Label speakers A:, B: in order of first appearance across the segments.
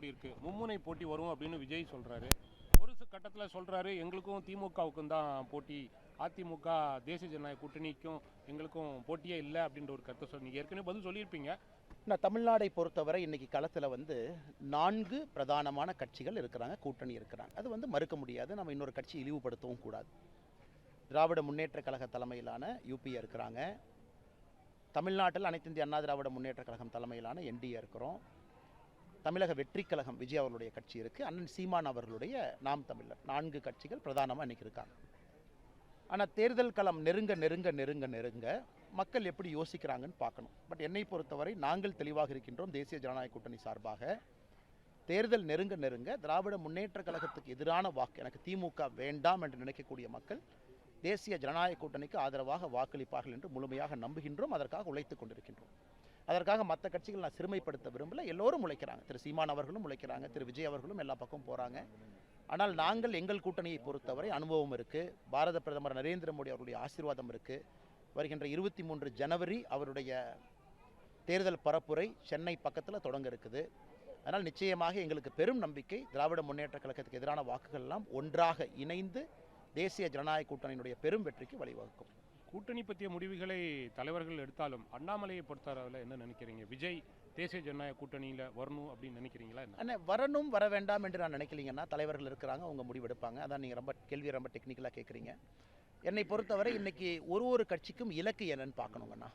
A: சொல்லியிருக்கு. மும்முனை போட்டி வரும் அப்படின்னு விஜய் சொல்றாரு. ஒரு கட்டத்தில் சொல்றாரு, எங்களுக்கும் திமுகவுக்கும் தான் போட்டி, அதிமுக தேசிய ஜனநாயக கூட்டணிக்கும் எங்களுக்கும் போட்டியே இல்லை அப்படின்ற ஒரு கருத்தை சொன்னீங்க. ஏற்கனவே பதில் சொல்லியிருப்பீங்க.
B: நான் தமிழ்நாடை பொறுத்தவரை இன்னைக்கு களத்தில் வந்து 4 பிரதானமான கட்சிகள் இருக்கிறாங்க, கூட்டணி இருக்கிறாங்க. அது வந்து மறுக்க முடியாது. நம்ம இன்னொரு கட்சி இழிவுபடுத்தவும் கூடாது. திராவிட முன்னேற்ற கழக தலைமையிலான யூபிஏ இருக்கிறாங்க. தமிழ்நாட்டில் அனைத்து இந்திய அண்ணா திராவிட முன்னேற்ற கழகம் தலைமையிலான என்டிஏ இருக்கிறோம். தமிழக வெற்றி கழகம் விஜய் அவர்களுடைய கட்சி இருக்குது. அண்ணன் சீமான் அவர்களுடைய நாம் தமிழர். 4 கட்சிகள் பிரதானமாக இன்றைக்கி இருக்காங்க. ஆனால் தேர்தல் களம் நெருங்க நெருங்க நெருங்க நெருங்க மக்கள் எப்படி யோசிக்கிறாங்கன்னு பார்க்கணும். பட் என்னை பொறுத்தவரை நாங்கள் தெளிவாக இருக்கின்றோம். தேசிய ஜனநாயக கூட்டணி சார்பாக தேர்தல் நெருங்க நெருங்க திராவிட முன்னேற்ற கழகத்துக்கு எதிரான வாக்கு, எனக்கு திமுக வேண்டாம் என்று நினைக்கக்கூடிய மக்கள் தேசிய ஜனநாயக கூட்டணிக்கு ஆதரவாக வாக்களிப்பார்கள் என்று முழுமையாக நம்புகின்றோம். அதற்காக உழைத்துக் கொண்டிருக்கின்றோம். அதற்காக மற்ற கட்சிகள் நான் சிறுமைப்படுத்த விரும்பல. எல்லோரும் உழைக்கிறாங்க. திரு சீமான் அவர்களும் உழைக்கிறாங்க, திரு விஜய் அவர்களும் எல்லா பக்கம் போகிறாங்க. ஆனால் நாங்கள் எங்கள் கூட்டணியை பொறுத்தவரை அனுபவம் இருக்குது. பாரத பிரதமர் நரேந்திர மோடி அவருடைய ஆசீர்வாதம் இருக்குது. வருகின்ற 23 ஜனவரி அவருடைய தேர்தல் பரப்புரை சென்னை பக்கத்தில் தொடங்க இருக்குது. அதனால் நிச்சயமாக எங்களுக்கு பெரும் நம்பிக்கை, திராவிட முன்னேற்ற கழகத்துக்கு எதிரான வாக்குகள் எல்லாம் ஒன்றாக இணைந்து தேசிய ஜனநாயக கூட்டணியினுடைய பெரும் வெற்றிக்கு வழிவகுக்கும்.
A: கூட்டணி பற்றிய முடிவுகளை தலைவர்கள் எடுத்தாலும் அண்ணாமலையை பொறுத்தவரையில் என்ன நினைக்கிறீங்க? விஜய் தேசிய ஜனநாயக கூட்டணியில் வரணும் அப்படின்னு நினைக்கிறீங்களா?
B: என்ன வரணும் வர வேண்டாம் என்று நான் நினைக்கலீங்கன்னா, தலைவர்கள் இருக்கிறாங்க, அவங்க முடிவெடுப்பாங்க. அதான் நீங்கள் ரொம்ப கேள்வி ரொம்ப டெக்னிக்கலாக கேட்குறீங்க. என்னை பொறுத்தவரை இன்றைக்கி ஒரு கட்சிக்கும் இலக்கு என்னன்னு பார்க்கணுங்கண்ணா.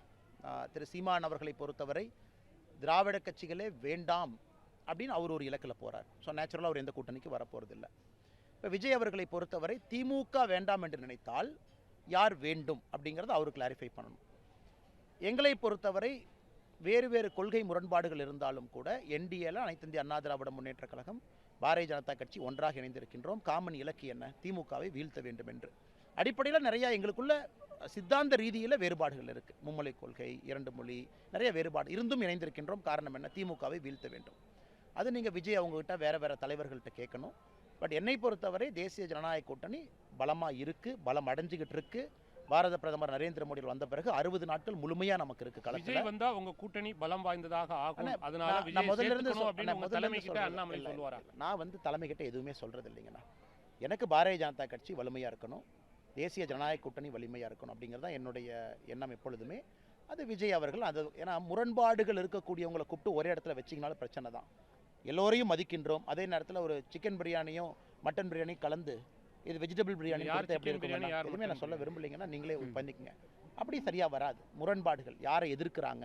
B: திரு சீமான் அவர்களை பொறுத்தவரை திராவிட கட்சிகளே வேண்டாம் அப்படின்னு அவர் ஒரு இலக்கில் போகிறார். ஸோ நேச்சுரலாக அவர் எந்த கூட்டணிக்கு வரப்போகிறதில்லை. இப்போ விஜய் அவர்களை பொறுத்தவரை திமுக வேண்டாம் என்று நினைத்தால் யார் வேண்டும் அப்படிங்கிறத அவர் கிளாரிஃபை பண்ணணும். எங்களை பொறுத்தவரை வேறு வேறு கொள்கை முரண்பாடுகள் இருந்தாலும் கூட என்டிஏல அனைத்து இந்திய அண்ணா திராவிட முன்னேற்ற கழகம், பாரதிய ஜனதா கட்சி ஒன்றாக இணைந்திருக்கின்றோம். காமன் இலக்கு என்ன? திமுகவை வீழ்த்த வேண்டும் என்று. அடிப்படையில் நிறையா எங்களுக்குள்ள சித்தாந்த ரீதியில் வேறுபாடுகள் இருக்குது. மும்மொழி கொள்கை, 2 மொழி, நிறைய வேறுபாடு இருந்தும் இணைந்திருக்கின்றோம். காரணம் என்ன? திமுகவை வீழ்த்த வேண்டும். அது நீங்கள் விஜய் அவங்ககிட்ட வேறு தலைவர்கள்ட்ட கேட்கணும். பட் என்னை பொறுத்தவரை தேசிய ஜனநாயக கூட்டணி பலமாக இருக்குது, பலம் அடைஞ்சிக்கிட்டு இருக்குது. பாரத பிரதமர் நரேந்திர மோடி வந்த பிறகு 60 நாட்கள் முழுமையாக நமக்கு இருக்குது.
A: விஜய் வந்தா உங்க கூட்டணி பலம் வாய்ந்ததாக ஆகும். அதனால
B: நான் முதல்ல இருந்து
A: நான்
B: வந்து தலைமை கிட்ட எதுவுமே சொல்றது இல்லைங்கண்ணா. எனக்கு பாரதிய ஜனதா கட்சி வலிமையாக இருக்கணும், தேசிய ஜனநாயக கூட்டணி வலிமையாக இருக்கணும் அப்படிங்கிறது தான் என்னுடைய எண்ணம் எப்பொழுதுமே. அது விஜய் அவர்கள் அது ஏன்னா முரண்பாடுகள் இருக்கக்கூடியவங்களை கூப்பிட்டு ஒரே இடத்துல வச்சிங்கனாலும் பிரச்சனை தான். எல்லோரையும் மதிக்கின்றோம். அதே நேரத்தில் ஒரு சிக்கன் பிரியாணியும் மட்டன் பிரியாணியும் கலந்து இது வெஜிடபிள் பிரியாணி எப்படி இருக்குன்னு எதுவுமே நான் சொல்ல விரும்பலைங்கன்னா நீங்களே பண்ணிக்கங்க. அப்படி சரியாக வராது. முரண்பாடுகள் யாரை எதிர்க்கிறாங்க,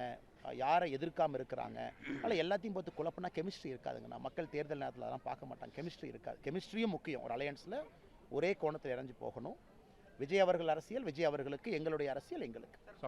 B: யாரை எதிர்க்காமல் இருக்கிறாங்க, அதனால் எல்லாத்தையும் பார்த்து குழப்பம்னா கெமிஸ்ட்ரி இருக்காதுங்கண்ணா. மக்கள் தேர்தல் நேரத்தில் அதெல்லாம் பார்க்க மாட்டாங்க. கெமிஸ்ட்ரி இருக்காது. கெமிஸ்ட்ரியும் முக்கியம். ஒரு அலையன்ஸில் ஒரே கோணத்தில் இறங்கி போகணும். விஜய் அவர்கள் அரசியல் விஜய் அவர்களுக்கு, எங்களுடைய அரசியல் எங்களுக்கு.